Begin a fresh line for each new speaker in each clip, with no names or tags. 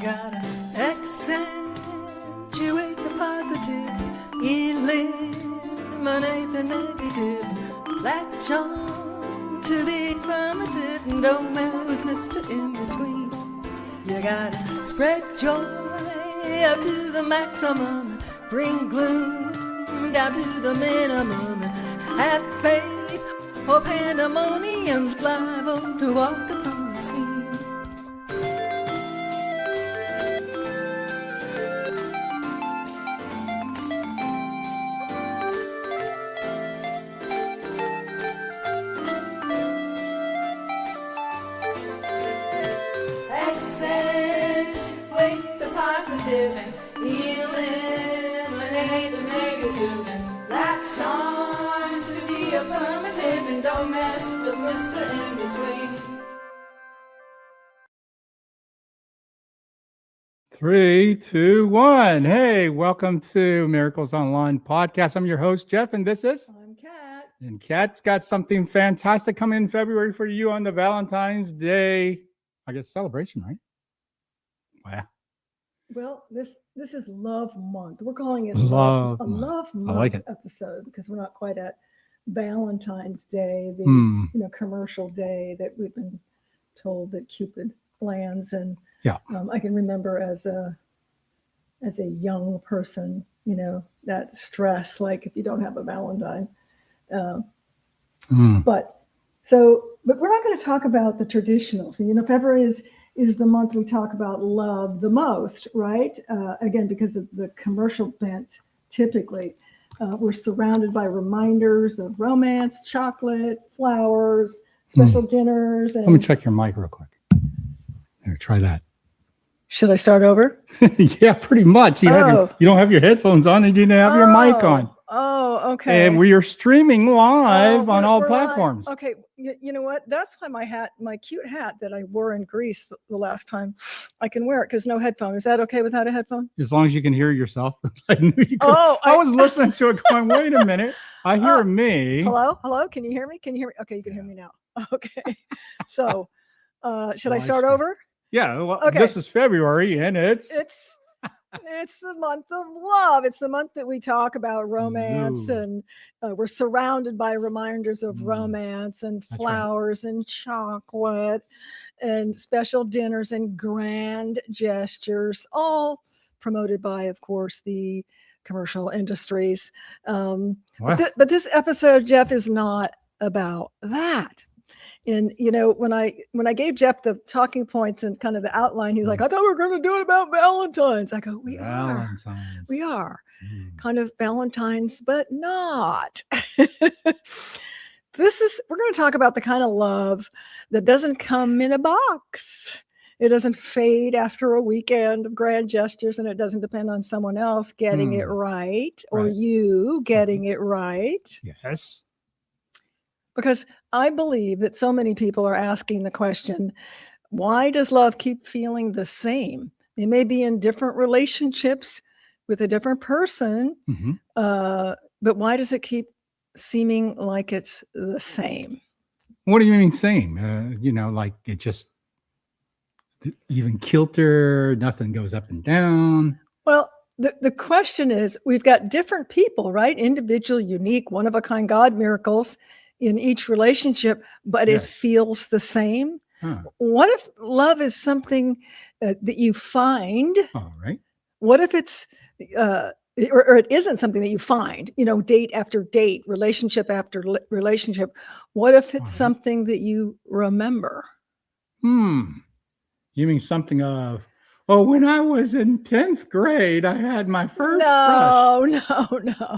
Gotta accentuate the positive, eliminate the negative, latch on to the affirmative, and don't mess with Mr. In Between. You gotta spread joy up to the maximum, bring gloom down to the minimum, have faith or pandemonium's liable to walk upon the scene. Accentuate the positive and eliminate the negative, and latch on to the affirmative, and don't mess with Mr. In Between.
3, 2, 1. Hey, welcome to Miracles Online Podcast. I'm your host, Jeff, and this is...
I'm Kat.
And Kat's got something fantastic coming in February for you on the Valentine's Day, I guess, celebration, right? Wow.
Well, this is Love Month. We're calling it
Love
a
Month.
Love Month
I like it.
episode because we're not quite at Valentine's Day, the commercial day that we've been told that Cupid lands. And I can remember as a young person, that stress, like if you don't have a Valentine. But we're not going to talk about the traditionals. February is the month we talk about love the most, right? Again, because of the commercial bent, typically. We're surrounded by reminders of romance, chocolate, flowers, special dinners. And...
Let me check your mic real quick. Here, try that.
Should I start over?
Yeah, pretty much. You don't have your headphones on and you didn't have your mic on.
Oh, okay.
And we are streaming live on all platforms.
Live. Okay, you know what? That's why my cute hat that I wore in Greece the last time, I can wear it because no headphone. Is that okay without a headphone?
As long as you can hear yourself. I knew you could. I was listening to it going, wait a minute. I hear me.
Hello? Can you hear me? Okay, you can hear me now. Okay. So, should I start over?
Yeah. Well, okay. This is February and it's
the month of love. It's the month that we talk about romance, and we're surrounded by reminders of romance and flowers and chocolate and special dinners and grand gestures, all promoted by, of course, the commercial industries. But this episode, Jeff, is not about that. And, when I gave Jeff the talking points and kind of the outline, he's like, I thought we were going to do it about Valentine's. I go, we are kind of Valentine's, but not. We're going to talk about the kind of love that doesn't come in a box. It doesn't fade after a weekend of grand gestures, and it doesn't depend on someone else getting it right or you getting it right.
Yes.
Because I believe that so many people are asking the question, why does love keep feeling the same? They may be in different relationships with a different person, but why does it keep seeming like it's the same?
What do you mean same? Like it just even kilter, nothing goes up and down.
Well, the question is, we've got different people, right? Individual, unique, one-of-a-kind God miracles in each relationship, but it feels the same. What if love is something that you find?
All right.
What if it's, or it isn't something that you find, date after date, relationship after relationship? What if it's something that you remember?
You mean something of, when I was in 10th grade, I had my first crush.
No.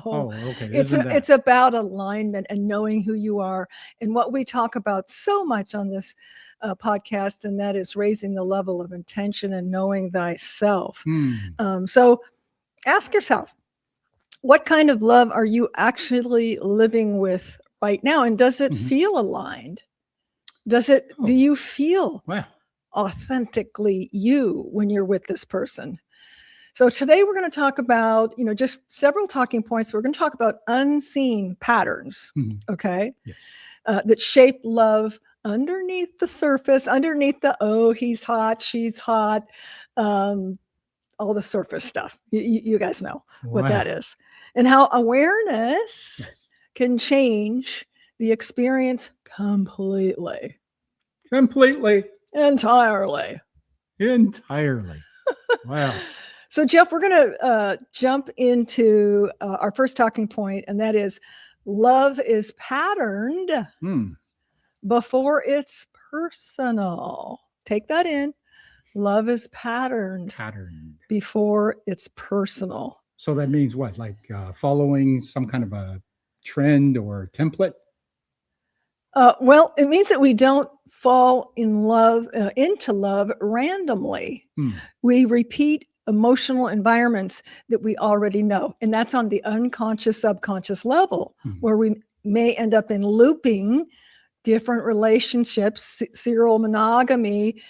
Oh, okay.
It's about alignment and knowing who you are, and what we talk about so much on this podcast, and that is raising the level of intention and knowing thyself. So ask yourself, what kind of love are you actually living with right now? And does it feel aligned? Do you feel authentically you when you're with this person? So today we're going to talk about, just several talking points. We're going to talk about unseen patterns, okay, that shape love underneath the surface, underneath the, oh, he's hot, she's hot, all the surface stuff. You guys know what
Wow.
that is, and how awareness
Yes.
can change the experience completely,
Completely.
entirely.
Entirely. Wow.
So, Jeff, we're going to jump into our first talking point, and that is love is patterned before it's personal. Take that in. Love is patterned before it's personal.
So that means what? Like following some kind of a trend or template?
Well, it means that we don't fall in love into love randomly. We repeat emotional environments that we already know, and that's on the unconscious, subconscious level, where we may end up in looping different relationships, serial monogamy,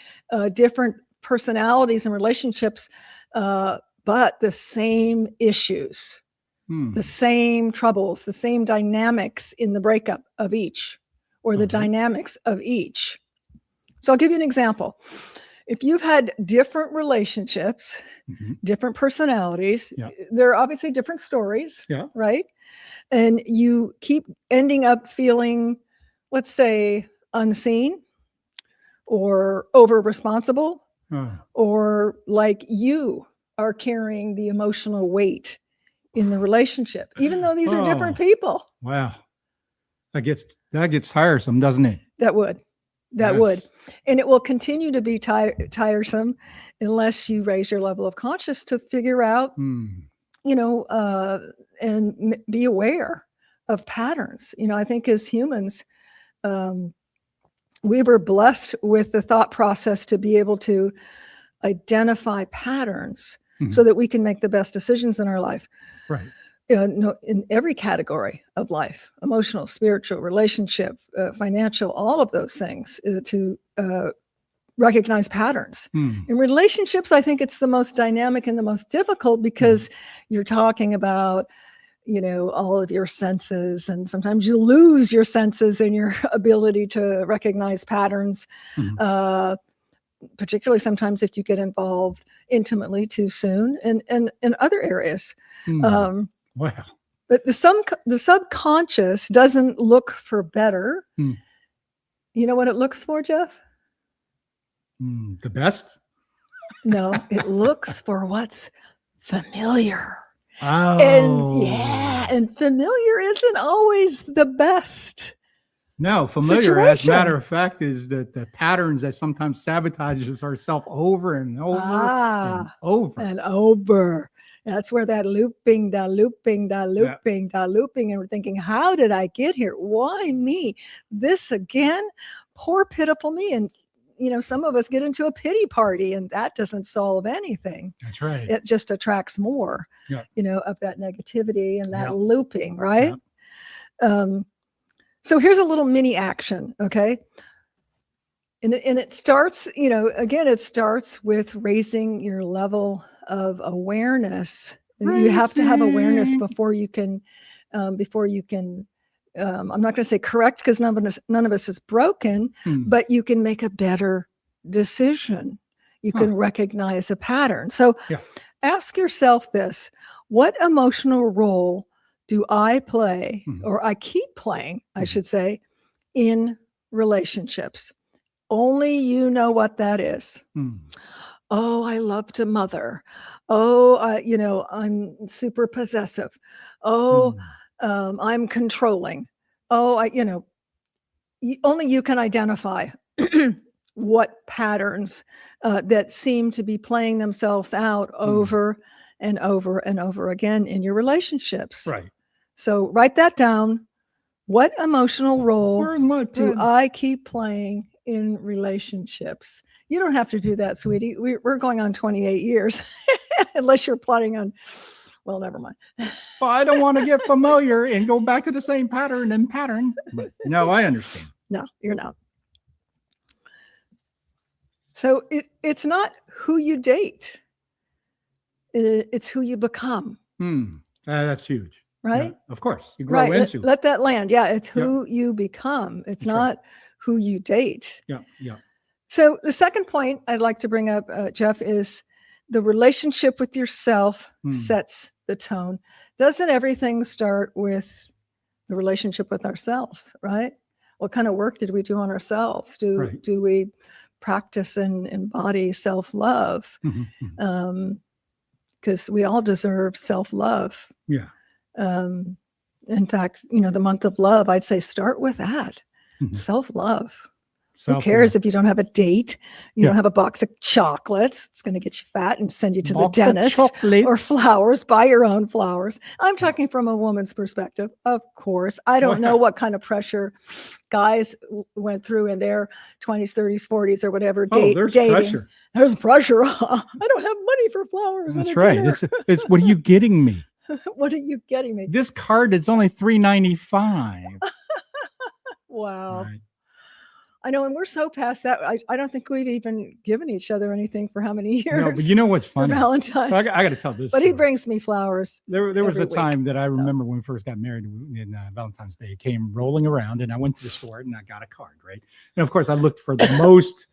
different personalities and relationships, but the same issues, the same troubles, the same dynamics in the breakup of each, or the dynamics of each. So I'll give you an example. If you've had different relationships, different personalities, there are obviously different stories, right? And you keep ending up feeling, let's say, unseen or over responsible, or like you are carrying the emotional weight in the relationship, even though these are different people.
Wow. That gets tiresome, doesn't it?
That would. And it will continue to be tiresome unless you raise your level of conscious to figure out, and be aware of patterns. I think as humans, we were blessed with the thought process to be able to identify patterns so that we can make the best decisions in our life.
Right.
In every category of life, emotional, spiritual, relationship, financial, all of those things, to recognize patterns. In relationships, I think it's the most dynamic and the most difficult because you're talking about, all of your senses, and sometimes you lose your senses and your ability to recognize patterns, particularly sometimes if you get involved intimately too soon, and in other areas.
Wow.
But the subconscious doesn't look for better. You know what it looks for, Jeff?
The best?
No, it looks for what's familiar.
Oh.
And familiar isn't always the best.
No, familiar, as a matter of fact, is that the patterns that sometimes sabotages ourselves over and over and over.
And over. That's where that looping, and we're thinking, how did I get here? Why me? This again? Poor, pitiful me. And, some of us get into a pity party, and that doesn't solve anything.
That's right.
It just attracts more, of that negativity and that looping, right? So here's a little mini action, okay? And it starts, again, it starts with raising your level of awareness. You have to have awareness before you can, I'm not going to say correct, because none of us is broken, but you can make a better decision. You can recognize a pattern. So ask yourself this: what emotional role do I play, or I keep playing, I should say, in relationships? Only you know what that is. Oh, I love to mother. Oh, I'm super possessive. Oh, I'm controlling. Oh, only you can identify what patterns that seem to be playing themselves out over and over and over again in your relationships.
Right.
So write that down. What emotional role do I keep playing in relationships? You don't have to do that, sweetie. We're going on 28 years, unless you're plotting on, well, never mind.
Well, I don't want to get familiar and go back to the same pattern. But no, I understand.
No, you're not. So it's not who you date. It's who you become.
That's huge.
Right?
Yeah, of course. You grow into it.
Let that land. Yeah, it's who you become. It's not who you date.
Yeah.
So the second point I'd like to bring up, Jeff, is the relationship with yourself
Hmm.
sets the tone. Doesn't everything start with the relationship with ourselves, right? What kind of work did we do on ourselves?
Right.
Do we practice and embody self-love?
Mhm, mhm.
Because we all deserve self-love.
Yeah.
In fact, the month of love, I'd say start with that.
Mhm.
Self-love. Who
Self-love.
cares if you don't have a date? You
Yeah.
don't have a box of chocolates. It's going to get you fat and send you to the
Box of
dentist. Or
chocolates.
flowers. Buy your own flowers. I'm talking from a woman's perspective, of course. I don't know what kind of pressure guys went through in their 20s, 30s, 40s, or whatever.
There's
dating.
pressure.
There's pressure. I don't have money for flowers.
That's right. It's what are you getting me?
What are you getting me?
This card is only $3.95.
Wow.
Right.
I know, and we're so past that. I don't think we've even given each other anything for how many years?
No, but you know what's
for
funny?
Valentine's.
I got to tell this.
But
story.
he brings me flowers.
There was
every
a time
week,
that I
so.
remember when we first got married in Valentine's Day. It came rolling around, and I went to the store and I got a card, right? And of course, I looked for the most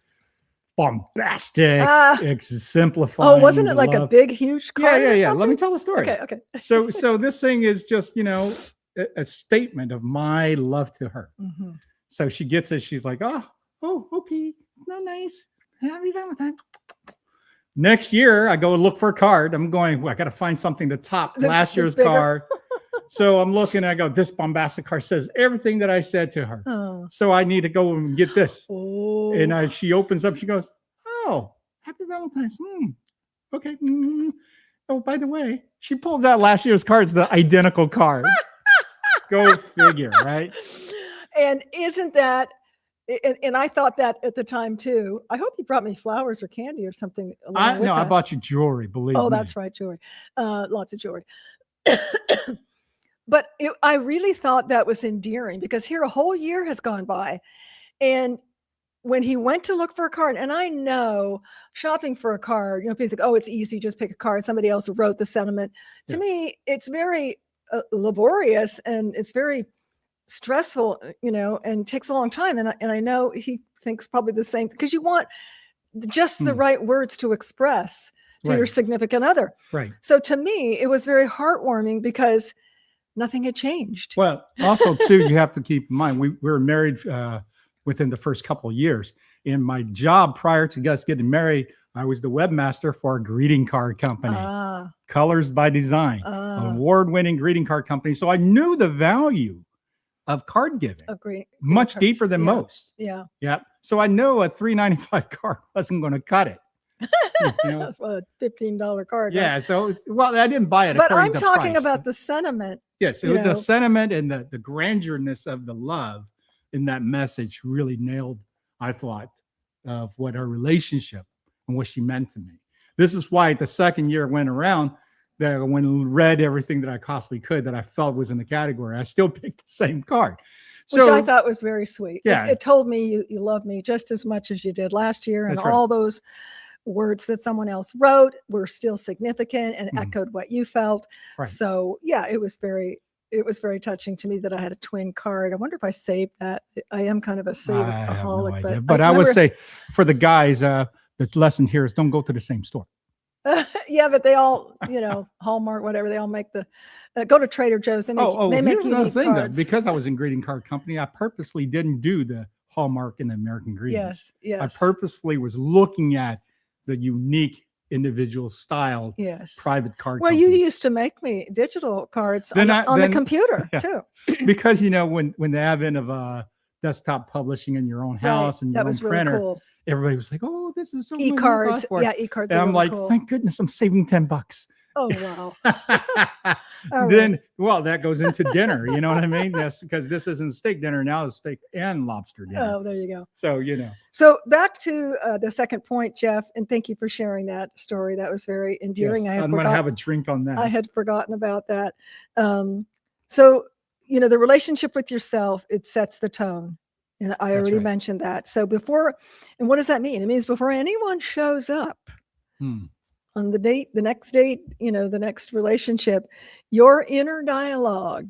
bombastic, exemplifying.
Oh, wasn't it like
love.
A big, huge card?
Yeah. Let me tell the story.
Okay.
So this thing is just a statement of my love to her.
Mm-hmm.
So she gets it. She's like, oh, okay, no, nice, happy Valentine's. Next year, I go and look for a card. I'm going, I got to find something to top last year's card. So I'm looking, I go, this bombastic card says everything that I said to her.
Oh.
So I need to go and get this.
Oh.
And she opens up, she goes, oh, happy Valentine's. Okay. Oh, by the way, she pulls out last year's cards, the identical card. Go figure, right?
And isn't that, and I thought that at the time too. I hope you brought me flowers or candy or something.
I bought you jewelry, believe me.
Oh, that's right, jewelry. Lots of jewelry. But I really thought that was endearing because here a whole year has gone by. And when he went to look for a card, and I know shopping for a card, people think, oh, it's easy, just pick a card. Somebody else wrote the sentiment. To me, it's very laborious and it's very stressful, and takes a long time. And I know he thinks probably the same, because you want just the right words to express to your significant other.
Right.
So to me, it was very heartwarming because nothing had changed.
Well, also too, you have to keep in mind, we were married within the first couple of years. In my job prior to us getting married, I was the webmaster for a greeting card company, Colors by Design, award-winning greeting card company. So I knew the value of card giving, much deeper than most.
Yeah.
So I know a $3.95 card wasn't going to cut it.
A $15 card.
Yeah.
Right?
So, I didn't buy it.
But I'm talking about the sentiment.
Yes. It was the sentiment and the grandeur-ness of the love in that message really nailed, I thought, of what our relationship and what she meant to me. This is why the second year went around, that I went and read everything that I possibly could that I felt was in the category. I still picked the same card.
Which I thought was very sweet.
Yeah.
It told me you love me just as much as you did last year. And all those words that someone else wrote were still significant and echoed what you felt. Right. So yeah, it was very touching to me that I had a twin card. I wonder if I saved that. I am kind of a save-aholic,
no but I would say for the guys, the lesson here is don't go to the same store.
Yeah, but they all, Hallmark, whatever, they all make go to Trader Joe's. They make
here's another thing
cards.
though. Because I was in greeting card company, I purposely didn't do the Hallmark and American greetings.
Yes.
I purposely was looking at the unique individual style private card.
Well, you used to make me digital cards on the computer too. Because
when the advent of desktop publishing in your own house and your own printer, really cool. Everybody was like, "Oh, this is so
e-cards." Yeah, e-cards.
And I'm like,
cool.
Thank goodness I'm saving $10.
Oh wow.
Then, that goes into dinner. You know what I mean? Yes, because this isn't steak dinner now; it's steak and lobster dinner.
Oh, there you go.
So
So back to the second point, Jeff, and thank you for sharing that story. That was very endearing.
Yes, I'm going to have a drink on that.
I had forgotten about that. So the relationship with yourself, it sets the tone. And I already mentioned that. So and what does that mean? It means before anyone shows up on the next date, the next relationship, your inner dialogue,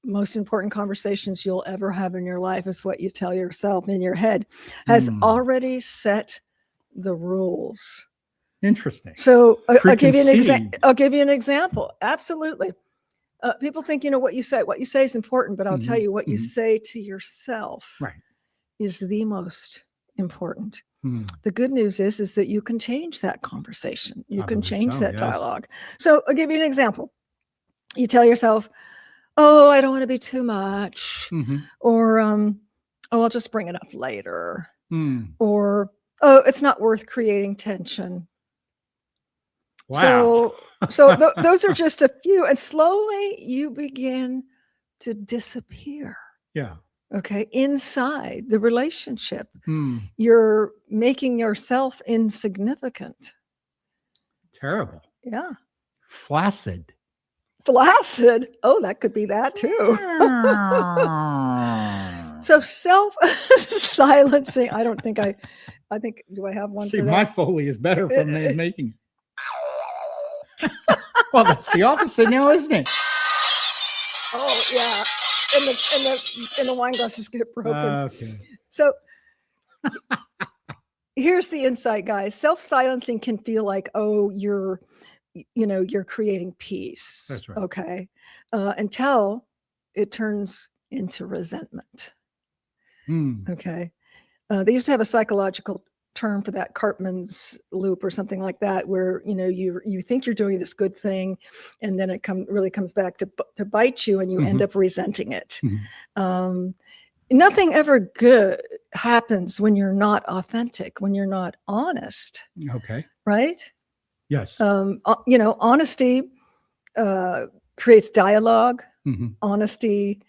most important conversations you'll ever have in your life is what you tell yourself in your head, has already set the rules
Interesting.
So I'll give you an
Preconceived.
I'll give you an example. Absolutely. People think, what you say is important, but I'll tell you what you say to yourself
Right.
is the most important.
Hmm.
The good news is that you can change that conversation. You
I
can
believe
change
so,
that
yes.
dialogue. So I'll give you an example. You tell yourself, oh, I don't want to be too much, or oh, I'll just bring it up later, or oh, it's not worth creating tension.
Wow.
So those are just a few, and slowly you begin to disappear.
Yeah.
Okay, inside the relationship, you're making yourself insignificant.
Terrible.
Yeah.
Flaccid.
Oh, that could be that too. So self-silencing. I think, do I have one?
See,
for that?
my Foley is better from making it. Well, that's the opposite now, isn't it?
Oh yeah. And the wine glasses get broken.
Okay.
So here's the insight, guys. Self-silencing can feel like, oh, you're creating peace.
That's right.
Okay. Until it turns into resentment. Okay. They used to have a psychological term for that, Cartman's loop or something like that, where you think you're doing this good thing, and then it really comes back to bite you, and you end up resenting it. Nothing ever good happens when you're not authentic, when you're not honest.
Okay.
Right?
Yes.
Honesty creates dialogue. Honesty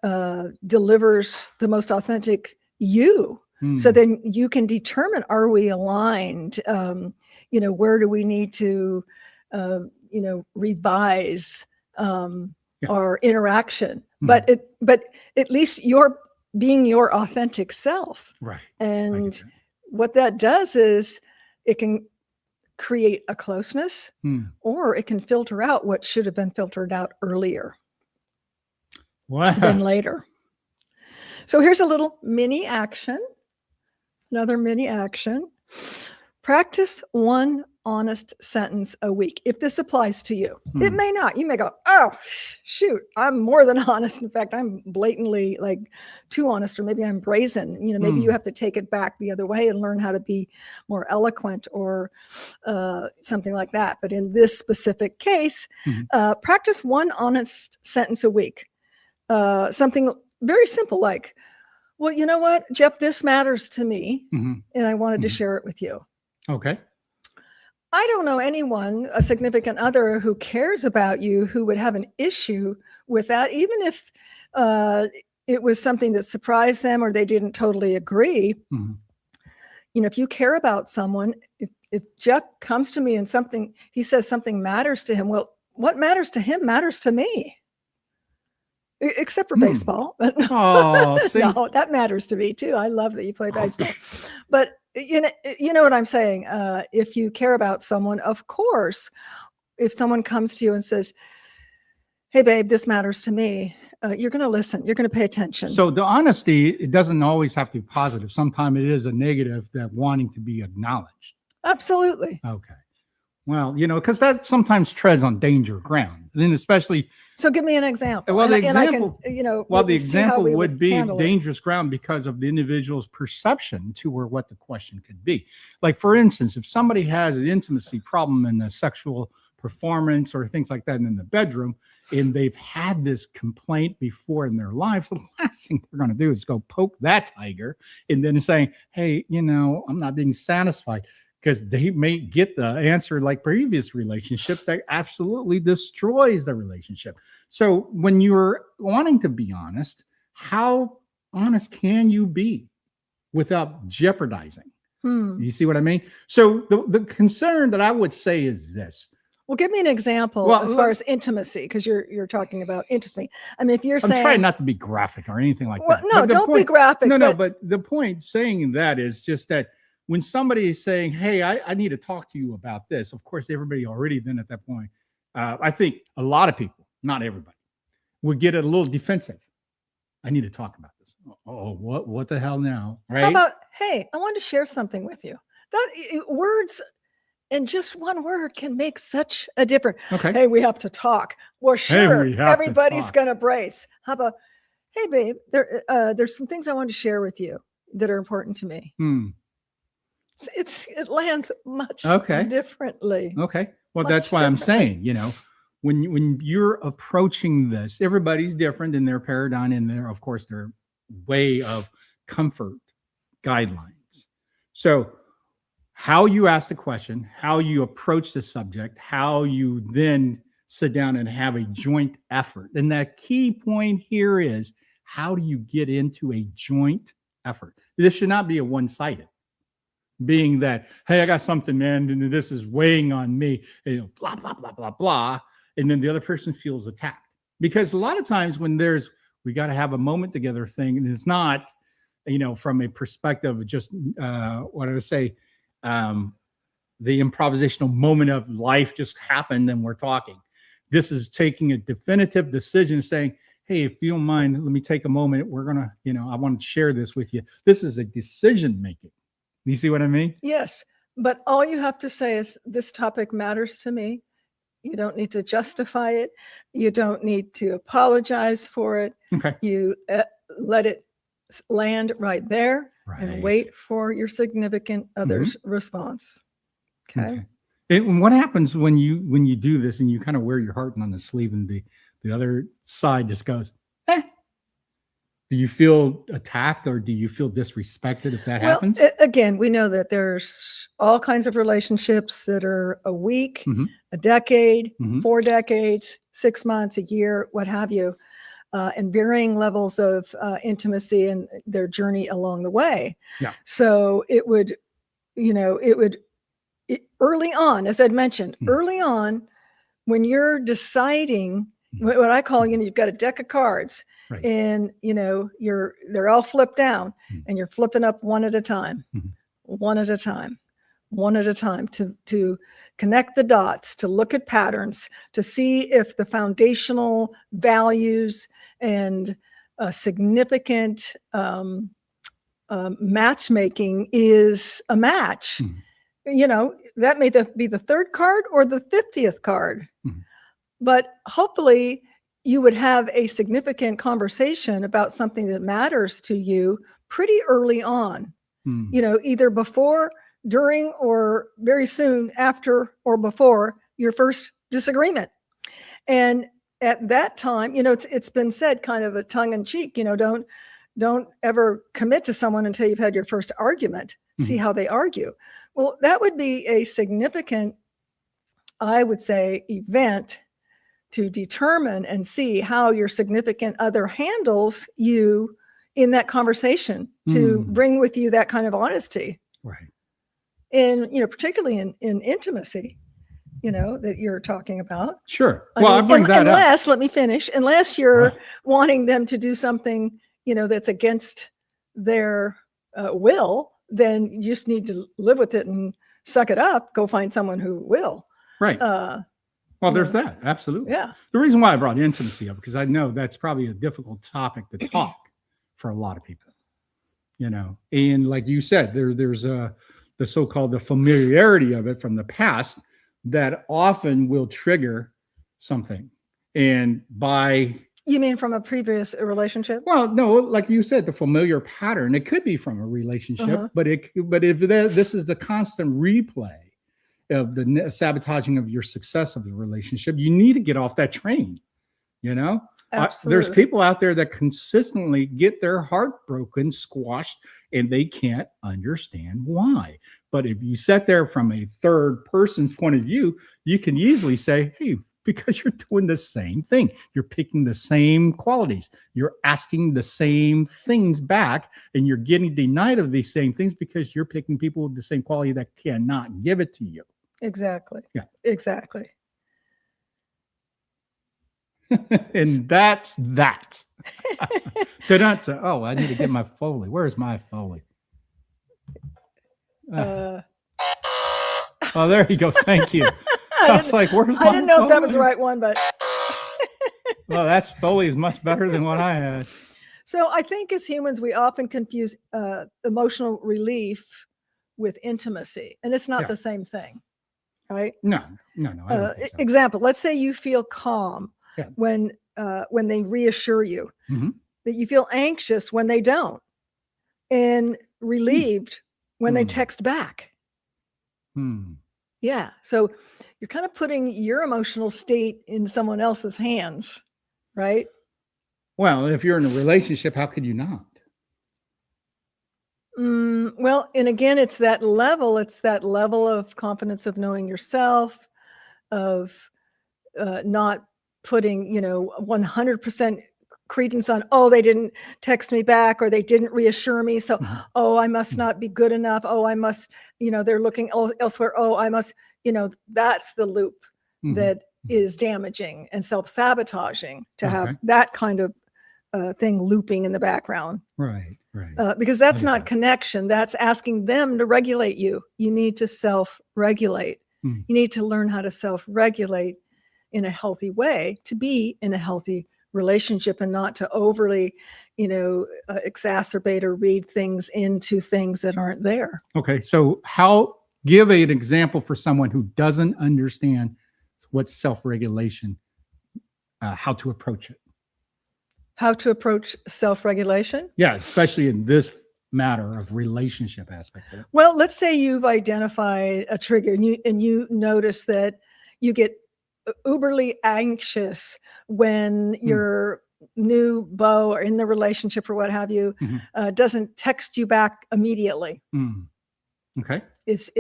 delivers the most authentic you. So then you can determine, are we aligned? Where do we need to, revise our interaction? But at least you're being your authentic self.
Right.
And what that does is it can create a closeness, or it can filter out what should have been filtered out earlier than later. So here's a little mini action. Another mini action. Practice one honest sentence a week. If this applies to you, it may not. You may go, oh, shoot, I'm more than honest. In fact, I'm blatantly too honest, or maybe I'm brazen. Maybe you have to take it back the other way and learn how to be more eloquent, or something like that. But in this specific case, practice one honest sentence a week. Something very simple like, well, you know what, Jeff, this matters to me, and I wanted to share it with you.
Okay.
I don't know anyone, a significant other, who cares about you, who would have an issue with that, even if it was something that surprised them or they didn't totally agree. If you care about someone, if Jeff comes to me and he says something matters to him, well, what matters to him matters to me. Except for baseball.
Oh,
no, that matters to me too. I love that you play baseball. But you know what I'm saying? If you care about someone, of course, if someone comes to you and says, hey, babe, this matters to me, you're going to listen. You're going to pay attention.
So the honesty, it doesn't always have to be positive. Sometimes it is a negative, that wanting to be acknowledged.
Absolutely.
Okay. Well, because that sometimes treads on danger ground. And then especially...
So give me an example.
Well, the example, the example would be dangerous ground because of the individual's perception to or what the question could be. Like, for instance, if somebody has an intimacy problem in the sexual performance or things like that in the bedroom, and they've had this complaint before in their lives, the last thing they're going to do is go poke that tiger and then saying, hey, I'm not being satisfied. Because they may get the answer like previous relationships that absolutely destroys the relationship. So when you're wanting to be honest, how honest can you be without jeopardizing? You see what I mean? So the concern that I would say is this.
Well, give me an example as far as intimacy, because you're talking about intimacy. I mean, if you're saying...
I'm trying not to be graphic or anything like that.
No, don't be graphic.
But the point saying that is just that when somebody is saying, hey, I need to talk to you about this, of course, everybody already then at that point, I think a lot of people, not everybody, would get a little defensive. I need to talk about this. Oh, what the hell now? Right?
How about, hey, I wanted to share something with you. That words And just one word can make such a difference.
Okay.
Hey, we have to talk. Well,
Hey,
sure,
we have to
everybody's
talk.
going to brace. How about, hey, babe, there's some things I want to share with you that are important to me. It lands much differently.
Okay. Well,
Much
that's why I'm
differently.
saying, when you're approaching this, everybody's different in their paradigm and their, of course, their way of comfort guidelines. So how you ask the question, how you approach the subject, how you then sit down and have a joint effort. And that key point here is, how do you get into a joint effort? This should not be a one-sided. Being that, hey, I got something, man, and this is weighing on me, blah, blah, blah, blah, blah. And then the other person feels attacked. Because a lot of times when we got to have a moment together thing, and it's not, from a perspective of just, what I would say, the improvisational moment of life just happened and we're talking. This is taking a definitive decision saying, hey, if you don't mind, let me take a moment. We're going to, I want to share this with you. This is a decision making. You see what I mean?
Yes. But all you have to say is, this topic matters to me. You don't need to justify it. You don't need to apologize for it.
Okay.
You let it land right there and wait for your significant other's response. Okay.
And what happens when you do this and you kind of wear your heart on the sleeve and the other side just goes, eh? Do you feel attacked or do you feel disrespected if that happens?
Again, we know that there's all kinds of relationships that are a week, a decade, 4 decades, 6 months, a year, what have you, and varying levels of intimacy and their journey along the way.
Yeah.
So it would early on, as I'd mentioned, early on, when you're deciding what I call, you've got a deck of cards.
Right.
And they're all flipped down, and you're flipping up one at a time, one at a time to connect the dots, to look at patterns, to see if the foundational values and significant matchmaking is a match. That may be the third card or the 50th card, but hopefully you would have a significant conversation about something that matters to you pretty early on, either before, during, or very soon after or before your first disagreement. And at that time, it's been said kind of a tongue in cheek, don't ever commit to someone until you've had your first argument, see how they argue. Well, that would be a significant, I would say, event to determine and see how your significant other handles you in that conversation, to bring with you that kind of honesty.
Right.
And, particularly in intimacy, that you're talking about.
Sure. Well, I bring that up.
Let me finish. Unless you're wanting them to do something, that's against their will, then you just need to live with it and suck it up. Go find someone who will.
Right. Well, there's that. Absolutely.
Yeah.
The reason why I brought intimacy up, because I know that's probably a difficult topic to talk for a lot of people, and like you said, there's the so-called the familiarity of it from the past that often will trigger something. And
you mean from a previous relationship?
Well, no, like you said, the familiar pattern, it could be from a relationship, but if this is the constant replay of the sabotaging of your success of the relationship, you need to get off that train.
Absolutely.
There's people out there that consistently get their heart broken, squashed, and they can't understand why. But if you sit there from a third person's point of view, you can easily say, hey, because you're doing the same thing. You're picking the same qualities. You're asking the same things back, and you're getting denied of these same things because you're picking people with the same quality that cannot give it to you.
Exactly.
Yeah.
Exactly.
And that's that. Oh, I need to get my Foley. Where's my Foley? Oh, there you go. Thank you. I was like, where's my
I didn't know
Foley?
if that was the right one, but
well, that's Foley is much better than what I had.
So I think as humans, we often confuse emotional relief with intimacy, and it's not the same thing. right?
No. I don't think so.
Example, let's say you feel calm
Yeah.
when they reassure you,
Mhm.
but you feel anxious when they don't, and relieved when they text back.
Hmm.
Yeah. So you're kind of putting your emotional state in someone else's hands, right?
Well, if you're in a relationship, how could you not?
Well, and again, it's that level of confidence of knowing yourself, of not putting, 100% credence on, oh, they didn't text me back or they didn't reassure me. So,
Mhm.
oh, I must
Mhm.
not be good enough. Oh, I must, they're looking elsewhere. Oh, I must, that's the loop
Mhm.
that is damaging and self-sabotaging to have
Okay.
that kind of thing looping in the background.
Right.
Because that's
get
not
that.
connection. That's asking them to regulate you. You need to self-regulate.
Mm.
You need to learn how to self-regulate in a healthy way to be in a healthy relationship and not to overly, exacerbate or read things into things that aren't there.
Okay. So give an example for someone who doesn't understand what self-regulation, how to approach it.
How to approach self-regulation?
Yeah, especially in this matter of relationship aspect of it.
Well, let's say you've identified a trigger and you notice that you get uberly anxious when your new beau or in the relationship or what have you doesn't text you back immediately.
Okay.
It's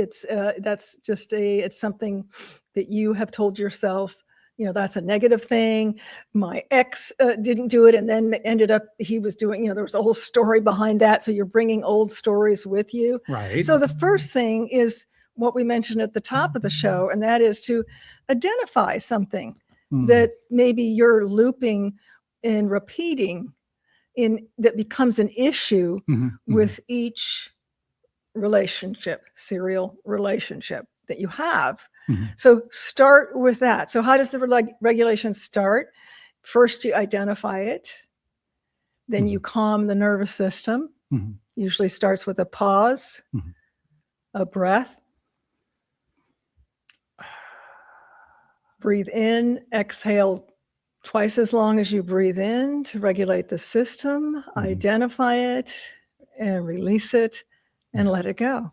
something that you have told yourself, that's a negative thing. My ex didn't do it, and then ended up he was doing, there was a whole story behind that. So you're bringing old stories with you.
Right.
So the first thing is what we mentioned at the top of the show, and that is to identify something that maybe you're looping and repeating that becomes an issue with each serial relationship that you have. So start with that. So how does the regulation start? First, you identify it. Then you calm the nervous system. Usually starts with a pause, a breath. Breathe in, exhale twice as long as you breathe in to regulate the system. Identify it and release it and let it go.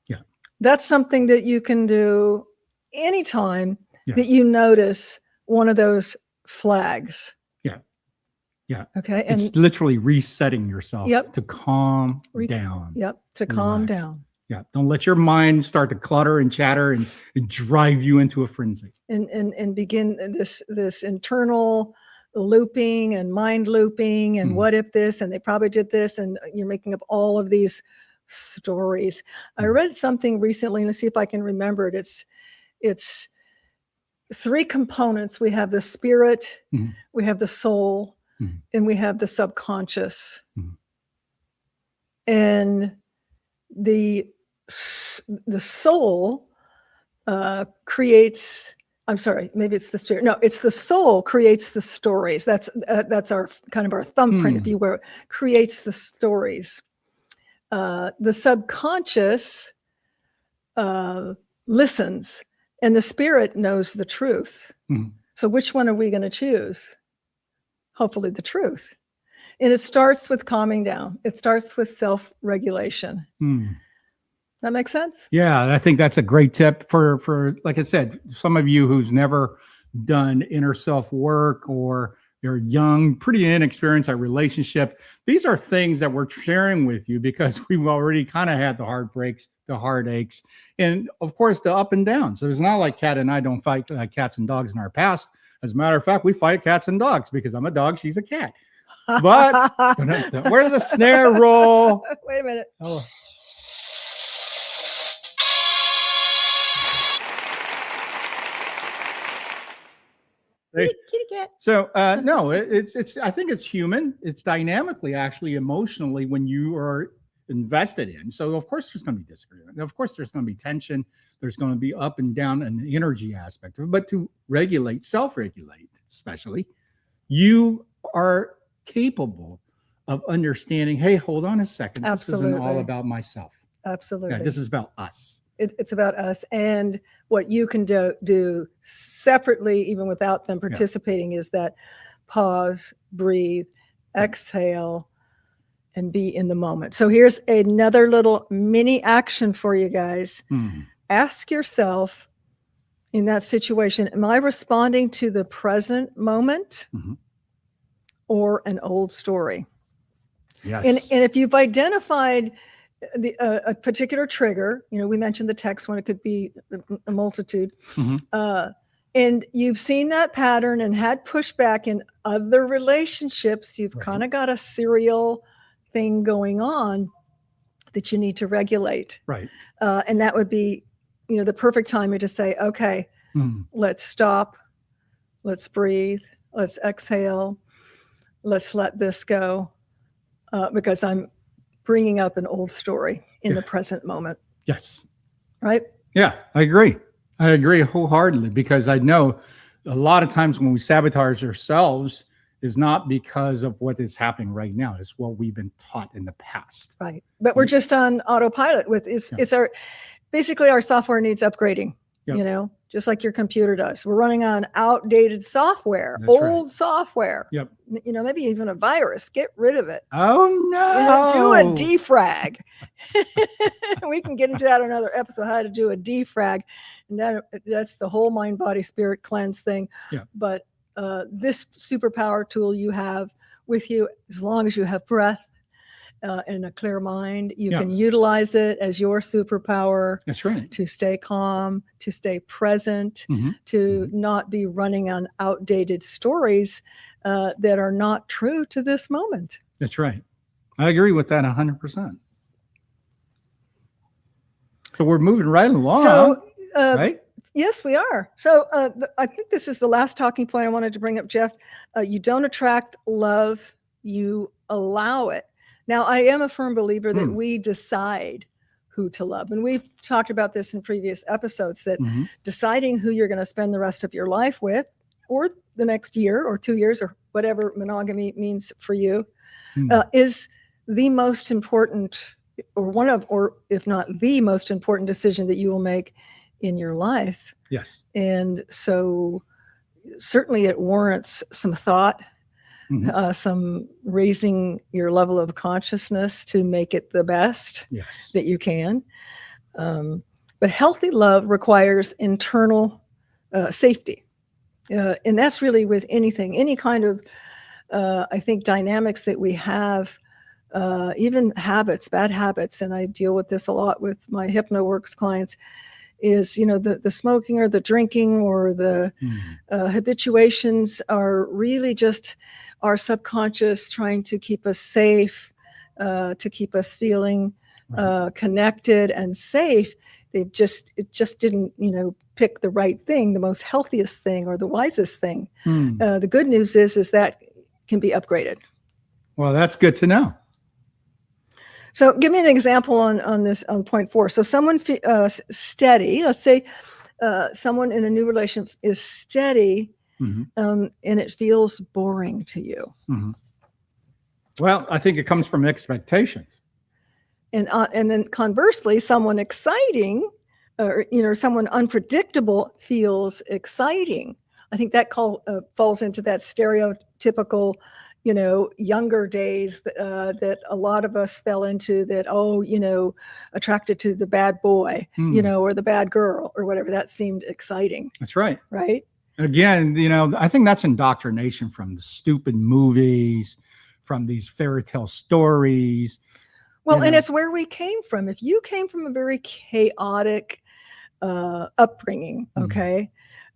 Yeah.
That's something that you can do anytime
Yeah.
that you notice one of those flags.
Yeah.
Okay.
It's literally resetting yourself to calm down.
Yep. To calm
Relax.
down.
Yeah. Don't let your mind start to clutter and chatter and drive you into a frenzy.
And begin this internal looping and mind looping and what if this, and they probably did this, and you're making up all of these stories. I read something recently, and let's see if I can remember it. It's three components. We have the spirit, we have the soul, and we have the subconscious. And the soul creates, I'm sorry, maybe it's the spirit. No, it's the soul creates the stories. That's our kind of our thumbprint, if you will, creates the stories. The subconscious listens, and the spirit knows the truth. So which one are we going to choose? Hopefully the truth. And it starts with calming down. It starts with self-regulation. That makes sense?
Yeah, I think that's a great tip for like I said, some of you who's never done inner self work, or you're young, pretty inexperienced at relationship. These are things that we're sharing with you because we've already kind of had the heartbreaks, the heartaches, and of course the up and downs. So it's not like Kat and I don't fight cats and dogs in our past. As a matter of fact, we fight cats and dogs because I'm a dog, she's a cat. But where's the snare roll?
Wait a minute.
Oh.
Kitty cat.
So no, it's I think it's human. It's dynamically, actually, emotionally, when you are invested in. So of course there's going to be disagreement. Of course there's going to be tension. There's going to be up and down and the energy aspect of it. But to regulate, self-regulate, especially, you are capable of understanding, hey, hold on a second. This isn't all about myself.
Absolutely.
Yeah, this is about us.
It's about us, and what you can do separately, even without them participating, is that pause, breathe, exhale, and be in the moment. So here's another little mini action for you guys. Ask yourself in that situation, am I responding to the present moment or an old story?
Yes.
And if you've identified a particular trigger, we mentioned the text one, it could be a multitude, and you've seen that pattern and had pushback in other relationships, you've kind of got a serial thing going on that you need to regulate.
Right.
And that would be, the perfect timing to say, okay, let's stop, let's breathe, let's exhale, let's let this go, because I'm bringing up an old story in the present moment.
Yes.
Right?
Yeah, I agree. I agree wholeheartedly, because I know a lot of times when we sabotage ourselves is not because of what is happening right now. It's what we've been taught in the past.
Right. But we're just on autopilot with it's our, basically our software needs upgrading, just like your computer does. We're running on outdated software, old software.
Yep.
Maybe even a virus. Get rid of it.
Oh no.
Do a defrag. We can get into that in another episode, how to do a defrag. And that's the whole mind, body, spirit cleanse thing.
Yeah.
But this superpower tool you have with you, as long as you have breath and a clear mind, you can utilize it as your superpower.
That's right.
To stay calm, to stay present, to not be running on outdated stories that are not true to this moment.
That's right. I agree with that 100%. So we're moving right along.
So,
right?
Yes, we are. So I think this is the last talking point I wanted to bring up, Jeff. You don't attract love, you allow it. Now, I am a firm believer that we decide who to love. And we've talked about this in previous episodes, that deciding who you're going to spend the rest of your life with, or the next year or 2 years, or whatever monogamy means for you, is the most important, or one of, or if not the most important decision that you will make in your life.
Yes.
And so certainly it warrants some thought, some raising your level of consciousness to make it the best that you can. But healthy love requires internal safety. And that's really with anything, any kind of, I think, dynamics that we have, even habits, bad habits. And I deal with this a lot with my HypnoWorks clients, is, the smoking or the drinking or the habituations are really just our subconscious trying to keep us safe, to keep us feeling connected and safe. It just didn't, pick the right thing, the most healthiest thing or the wisest thing. The good news is that can be upgraded.
Well, that's good to know.
So give me an example on this, on point 4. So someone steady, let's say someone in a new relationship is steady, and it feels boring to you.
Well, I think it comes from expectations.
And then conversely, someone exciting, or someone unpredictable feels exciting. I think that falls into that stereotypical, younger days that a lot of us fell into, that, attracted to the bad boy, or the bad girl or whatever. That seemed exciting.
That's right.
Right.
Again, I think that's indoctrination from the stupid movies, from these fairy tale stories.
Well, and it's where we came from. If you came from a very chaotic upbringing, okay,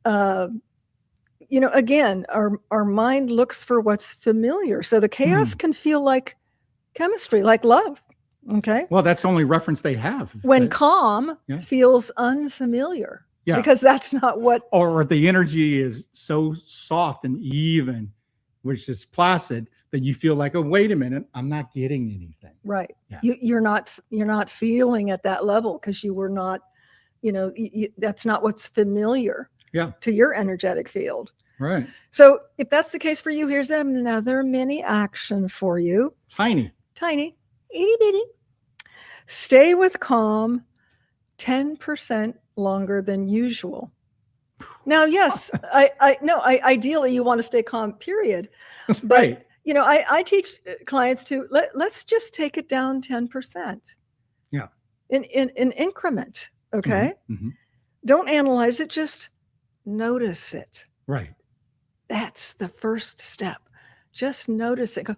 again, our mind looks for what's familiar. So the chaos can feel like chemistry, like love. Okay.
Well, that's the only reference they have.
When calm feels unfamiliar.
Yeah.
Because that's not what.
Or the energy is so soft and even, which is placid, that you feel like, oh, wait a minute, I'm not getting anything.
Right.
Yeah.
You're not feeling at that level because you were not, that's not what's familiar to your energetic field.
Right.
So if that's the case for you, here's another mini action for you.
Tiny,
itty bitty. Stay with calm, 10% longer than usual. Now, yes, ideally you want to stay calm, period. But,
Right.
I teach clients to let's just take it down 10%.
Yeah.
In increment. Okay.
Mm-hmm.
Don't analyze it, just notice it.
Right.
That's the first step. Just notice it. Go,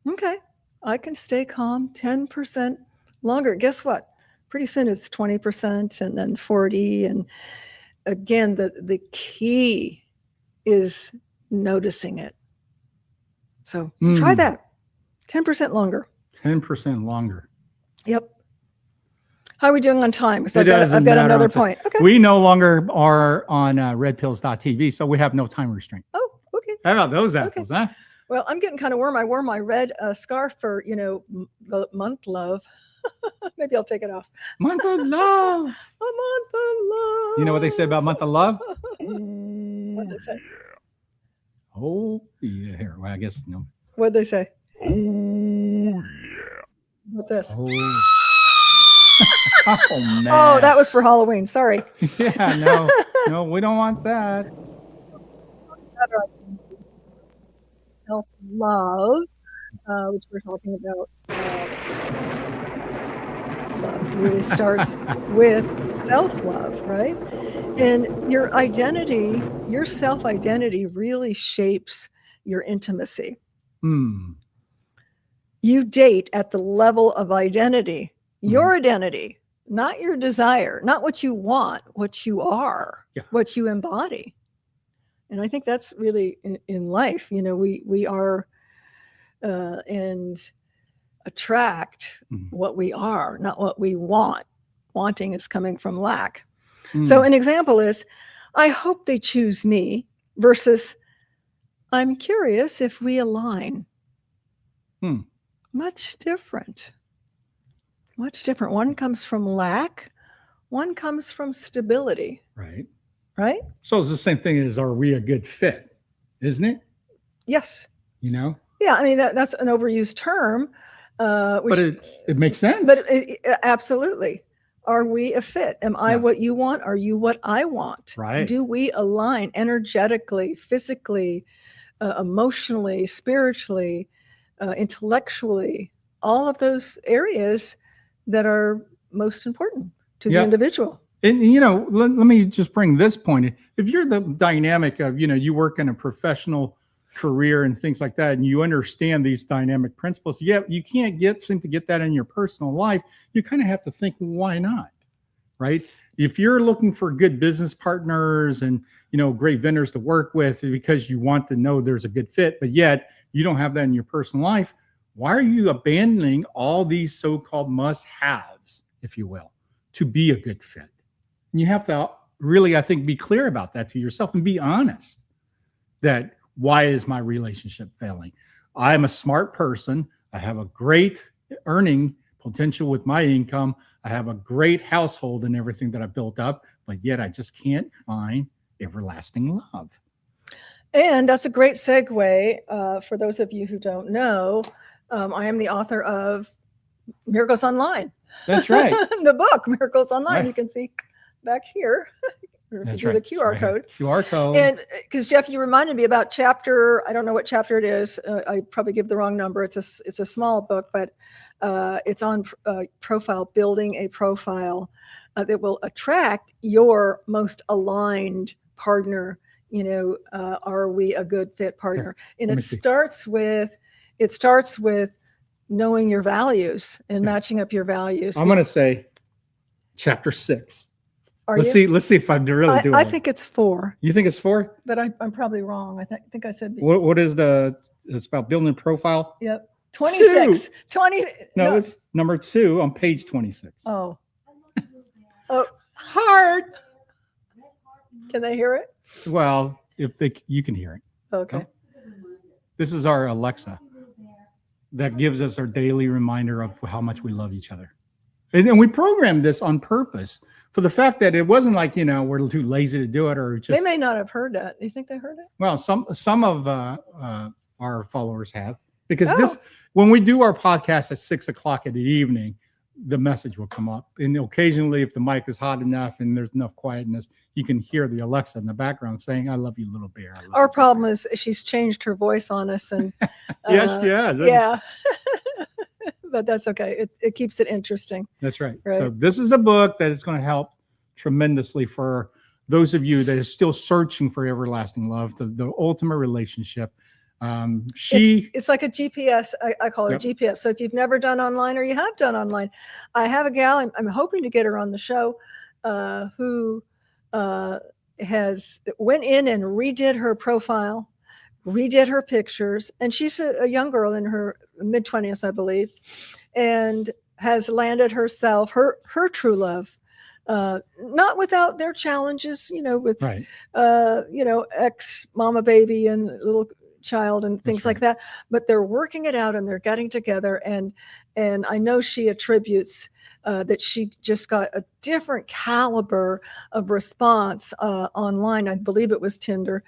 okay, I can stay calm 10% longer. Guess what? Pretty soon it's 20% and then 40. And again, the key is noticing it. So try that. 10% longer.
10% longer.
Yep. How are we doing on time? Because I've
Doesn't
got
matter
another
on time.
point. Okay.
We no longer are on redpills.tv, so we have no time restraint.
Oh, okay.
How about those apples, huh?
Well, I'm getting kind of warm. I wore my red scarf for, the month love. Maybe I'll take it off.
Month of love.
A month of love.
You know what they say about month of love?
What'd they say?
Oh, yeah. Here, well, I guess, no.
What'd they say?
Oh, yeah.
What this?
Oh. Oh, man.
Oh, that was for Halloween. Sorry.
Yeah, no, we don't want that.
Self-love, which we're talking about. Love really starts with self-love, right? And your identity, your self-identity really shapes your intimacy. You date at the level of identity, your identity, not your desire, not what you want, what you are, what you embody. And I think that's really in life, we are and attract what we are, not what we want. Wanting is coming from lack. So an example is, I hope they choose me versus I'm curious if we align. Much different. Much different. One comes from lack. One comes from stability.
Right.
Right?
So it's the same thing as, are we a good fit? Isn't it?
Yes.
Yeah,
I mean, that's an overused term.
But it makes sense.
But absolutely. Are we a fit? Am I what you want? Are you what I want?
Right.
Do we align energetically, physically, emotionally, spiritually, intellectually? All of those areas that are most important to the individual.
And, let me just bring this point in. If you're the dynamic of, you work in a professional career and things like that, and you understand these dynamic principles, you can't seem to get that in your personal life. You kind of have to think, why not? Right? If you're looking for good business partners and, great vendors to work with because you want to know there's a good fit, but yet you don't have that in your personal life, why are you abandoning all these so-called must-haves, if you will, to be a good fit? And you have to really, I think, be clear about that to yourself and be honest that why is my relationship failing? I'm a smart person. I have a great earning potential with my income. I have a great household and everything that I built up, but yet I just can't find everlasting love.
And that's a great segue for those of you who don't know. I am the author of Miracles Online.
That's right.
The book, Miracles Online.
Right.
You can see back here.
That's
through
right.
the QR code.
QR code.
And because Jeff, you reminded me about chapter, I don't know what chapter it is. I probably give the wrong number. It's a small book, but it's on profile, building a profile that will attract your most aligned partner. Are we a good fit partner?
Here,
and it starts with knowing your values and matching up your values.
I'm going to say chapter 6. Let's
you?
see if I'm really doing it.
I think it's 4.
You think it's 4?
But I'm probably wrong. I think I said.
What is it's about building a profile?
Yep. 26.
2.
20.
No, it's number 2 on page 26.
Oh.
Heart.
Can they hear it?
Well, you can hear it.
Okay.
This is our Alexa that gives us our daily reminder of how much we love each other. And we programmed this on purpose for the fact that it wasn't like, we're too lazy to do it or just.
They may not have heard that. You think they heard it?
Well, some of our followers have, because when we do our podcast at 6:00 in the evening, the message will come up. And occasionally, if the mic is hot enough and there's enough quietness, you can hear the Alexa in the background saying, "I love you, little bear."
Our problem is she's changed her voice on us, and
yes, yeah,
yeah. But that's okay. It keeps it interesting.
That's right.
Right.
So this is a book that is going to help tremendously for those of you that are still searching for everlasting love, the ultimate relationship.
It's like a GPS. I call it
Yep.
GPS. So if you've never done online or you have done online, I have a gal, I'm hoping to get her on the show, who has went in and redid her profile, redid her pictures, and she's a young girl in her mid-20s, I believe, and has landed herself her true love. Not without their challenges, with
Right.
ex mama baby and little child and things
That's
like that, but they're working it out and they're getting together, and I know she attributes that she just got a different caliber of response online. I believe it was Tinder,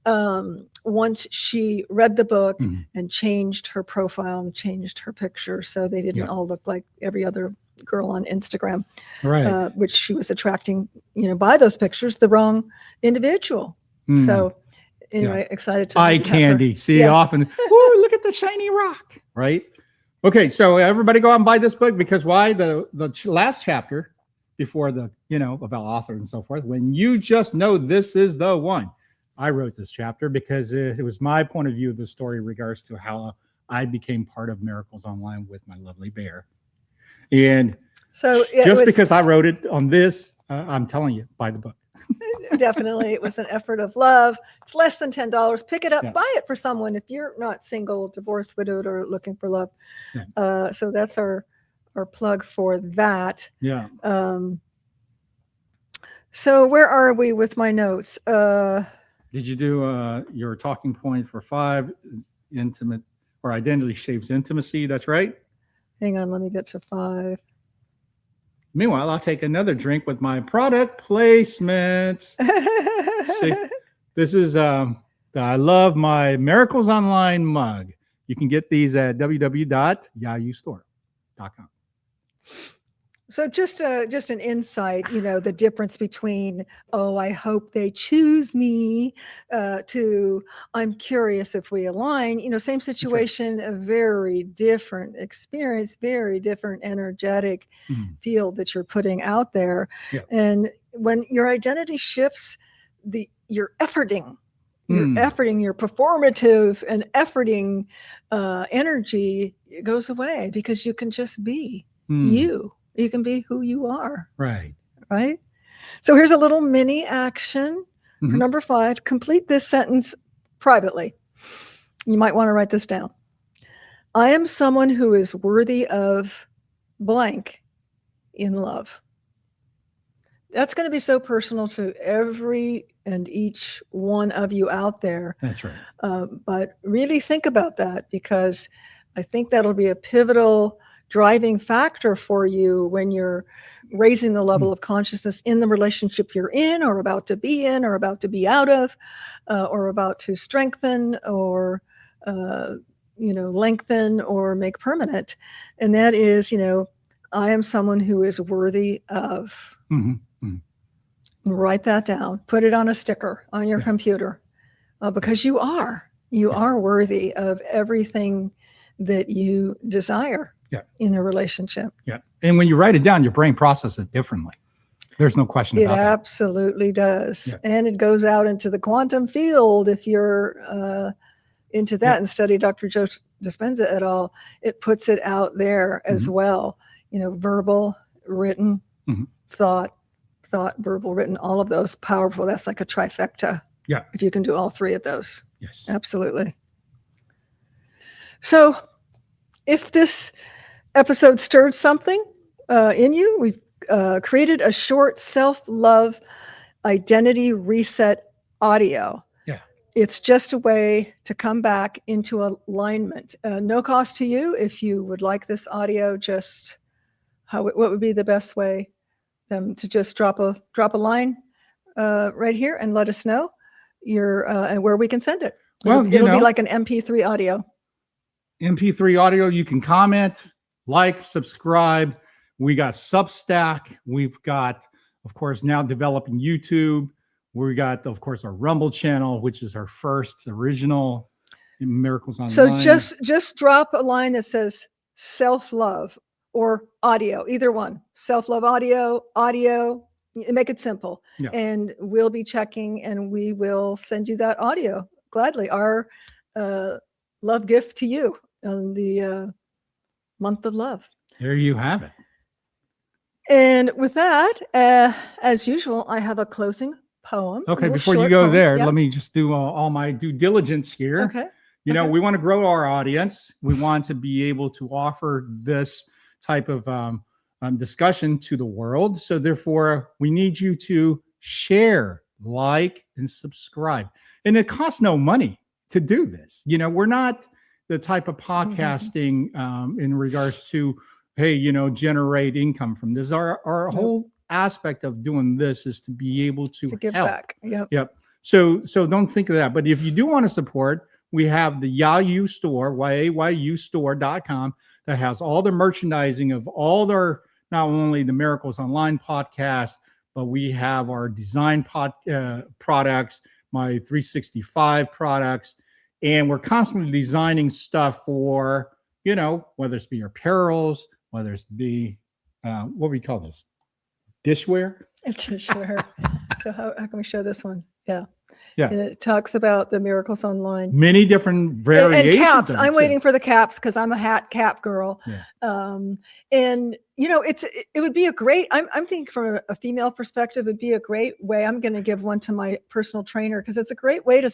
once she read the book
Mhm.
and changed her profile and changed her picture so they didn't
Yeah.
all look like every other girl on Instagram,
Right.
which she was attracting, by those pictures, the wrong individual.
Mm.
So anyway, excited to
Eye
have her.
candy. See,
Yeah.
often, ooh, look at the shiny rock, right? Okay, so everybody go out and buy this book, because why? The last chapter before the, about author and so forth, when you just know this is the one. I wrote this chapter because it was my point of view of the story in regards to how I became part of Miracles Online with my lovely bear. And
So
just because I wrote it on this, I'm telling you, buy the book.
definitely, it was an effort of love. It's less than $10. Pick it up,
Yeah.
buy it for someone if you're not single, divorced, widowed, or looking for love.
Yeah.
So that's our plug for that.
Yeah.
So where are we with my notes?
Did you do your talking point for 5, intimate or identity shapes intimacy? That's right.
Hang on, let me get to 5.
Meanwhile, I'll take another drink with my product placement. See, this is I love my Miracles Online mug. You can get these at www.yayoustore.com.
So just an insight, the difference between, oh, I hope they choose me, to I'm curious if we align, same situation, a very different experience, very different energetic field that you're putting out there.
Yeah.
And when your identity shifts, you're efforting. You're efforting, your performative and efforting energy goes away, because you can just be you. You can be who you are.
Right.
Right. So here's a little mini action for number 5. Complete this sentence privately. You might want to write this down. I am someone who is worthy of blank in love. That's going to be so personal to every and each one of you out there.
That's right.
But really think about that, because I think that'll be a pivotal driving factor for you when you're raising the level of consciousness in the relationship you're in, or about to be in, or about to be out of, or about to strengthen, or lengthen, or make permanent. And that is, I am someone who is worthy of. Write that down. Put it on a sticker on your computer, because you are worthy of everything that you desire.
Yeah.
In a relationship.
Yeah. And when you write it down, your brain processes it differently. There's no question about
It
that.
absolutely does.
Yeah.
And it goes out into the quantum field. If you're into that and study Dr. Joe Dispenza et al., it puts it out there as well. Verbal, written, thought, verbal, written, all of those powerful. That's like a trifecta.
Yeah.
If you can do all 3 of those.
Yes.
Absolutely. So if this episode stirred something in you, we've created a short self-love identity reset audio. Yeah. It's just a way to come back into alignment. No cost to you. If you would like this audio, what would be the best way to just drop a line right here and let us know and where we can send it. Well, it'll be like an MP3 audio.
MP3 audio. You can comment, like, subscribe. We got Substack. We've got, of course, now developing YouTube. We got, of course, our Rumble channel, which is our first original Miracles Online.
So just drop a line that says self-love or audio, either one. Self-love audio, make it simple.
Yeah.
And we'll be checking and we will send you that audio gladly. Our love gift to you on the month of love.
There you have it.
And with that, as usual, I have a closing poem.
Okay, before you go there, let me just do all my due diligence here.
Okay.
You know, we want to grow our audience. We want to be able to offer this type of discussion to the world. So therefore, we need you to share, like, and subscribe. And it costs no money to do this. You know, we're not the type of podcasting in regards to, hey, you know, generate income from this. Our whole aspect of doing this is to be able to
give
help.
back.
Yep. So don't think of that. But if you do want to support, we have the YAYU store, YAYUstore.com, that has all the merchandising of all their, not only the Miracles Online podcast, but we have our design products, my 365 products, and we're constantly designing stuff for, you know, whether it's be apparels, whether it's be, what do we call this? Dishware?
Dishware. So how can we show this one? Yeah.
Yeah.
And it talks about the Miracles Online.
Many different variations.
And caps.
of it,
I'm
too.
waiting for the caps because I'm a hat cap girl.
Yeah.
And you know, it would be a great, I'm thinking from a female perspective, it'd be a great way. I'm going to give one to my personal trainer because it's a great way to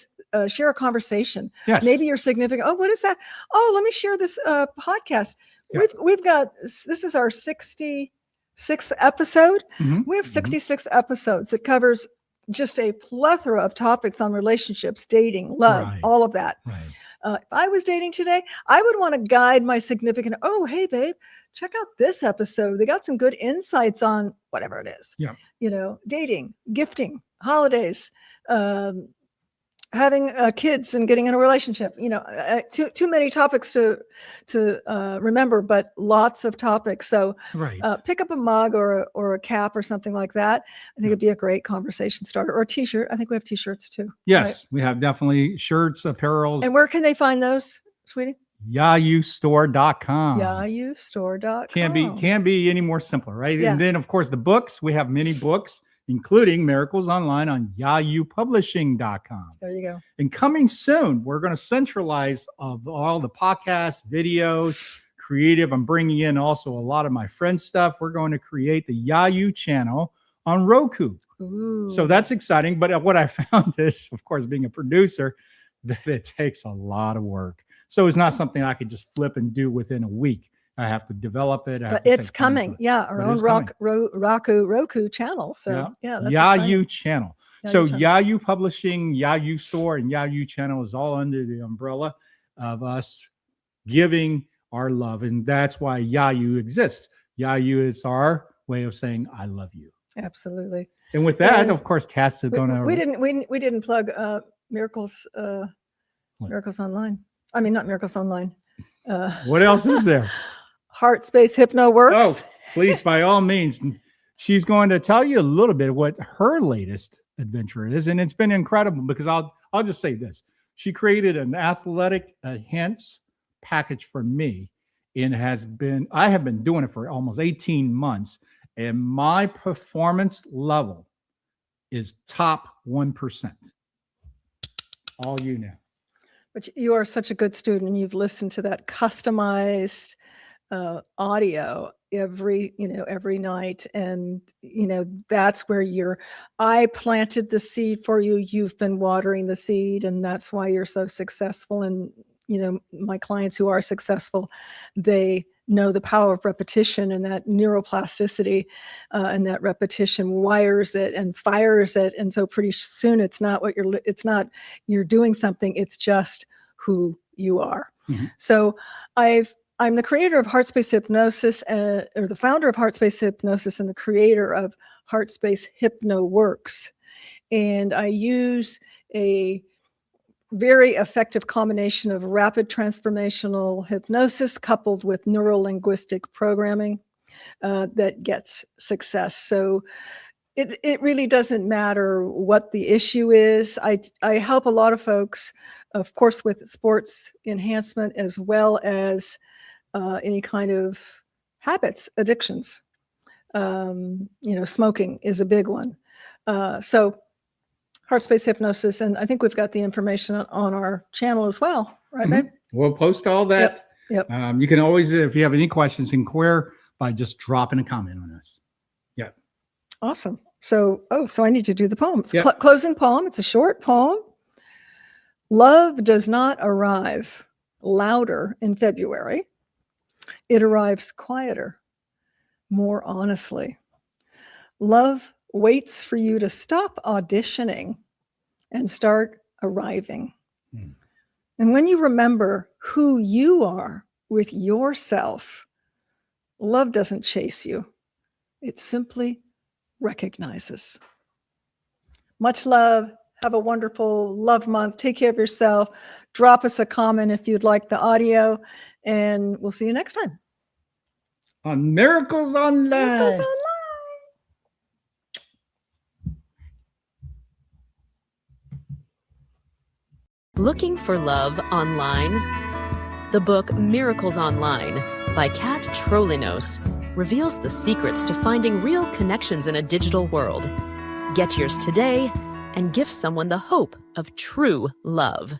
share a conversation.
Yes.
Maybe you're significant. Oh, what is that? Oh, let me share this podcast.
Yeah.
We've got, this is our 66th episode. We have 66 episodes. It covers just a plethora of topics on relationships, dating, love, all of that.
Right.
If I was dating today, I would want to guide my significant, oh, hey, babe, check out this episode. They got some good insights on whatever it is.
Yeah.
You know, dating, gifting, holidays, having kids and getting in a relationship. You know, too many topics to remember, but lots of topics. So pick up a mug or a cap or something like that. I think it'd be a great conversation starter, or a t-shirt. I think we have t-shirts too.
Yes,
right?
we have definitely shirts, apparels.
And where can they find those, sweetie?
YAYUstore.com.
YAYUstore.com.
Can't be any more simpler, right?
Yeah.
And then of course the books, we have many books, including Miracles Online on YAYUpublishing.com.
There you go.
And coming soon, we're going to centralize of all the podcasts, videos, creative. I'm bringing in also a lot of my friend stuff. We're going to create the YAYU channel on Roku.
Ooh.
So that's exciting. But what I found is, of course, being a producer, that it takes a lot of work. So it's not something I could just flip and do within a week. I have to develop it.
But it's coming. Yeah. Our own Roku channel. So yeah. That's
YAYU channel. So
channel.
YAYU Publishing, YAYU Store, and YAYU channel is all under the umbrella of us giving our love. And that's why YAYU exists. YAYU is our way of saying, I love you.
Absolutely.
And with that, of course, Kat's is going to.
We didn't plug Miracles Online. I mean, not Miracles Online.
What else is there?
Heart Space Hypno Works.
Oh, please, by all means. She's going to tell you a little bit what her latest adventure is. And it's been incredible because I'll just say this. She created an athletic enhance package for me. And I have been doing it for almost 18 months. And my performance level is top 1%. All you know.
But you are such a good student and you've listened to that customized audio every night. And, that's where I planted the seed for you. You've been watering the seed and that's why you're so successful. And, my clients who are successful, they know the power of repetition and that neuroplasticity and that repetition wires it and fires it. And so pretty soon it's not you're doing something, it's just who you are.
Mm-hmm.
So I'm the creator of Heart Space Hypnosis, or the founder of Heart Space Hypnosis and the creator of Heart Space Hypno Works. And I use a very effective combination of rapid transformational hypnosis coupled with neuro-linguistic programming. that gets success. So it really doesn't matter what the issue is. I help a lot of folks, of course, with sports enhancement as well as any kind of habits, addictions. Smoking is a big one. So heart space hypnosis, and I think we've got the information on our channel as well, right, babe?
We'll post all that.
Yep.
You can always, if you have any questions, inquire by just dropping a comment on us. Yeah.
Awesome. So I need to do the poems.
Yep.
Closing poem. It's a short poem. Love does not arrive louder in February. It arrives quieter, more honestly. Love waits for you to stop auditioning and start arriving. And when you remember who you are with yourself, love doesn't chase you. It simply recognizes. Much love. Have a wonderful love month. Take care of yourself. Drop us a comment if you'd like the audio, and we'll see you next time.
On Miracles Online.
Miracles Online.
Looking for love online? The book Miracles Online by Kat Trolinos reveals the secrets to finding real connections in a digital world. Get yours today and give someone the hope of true love.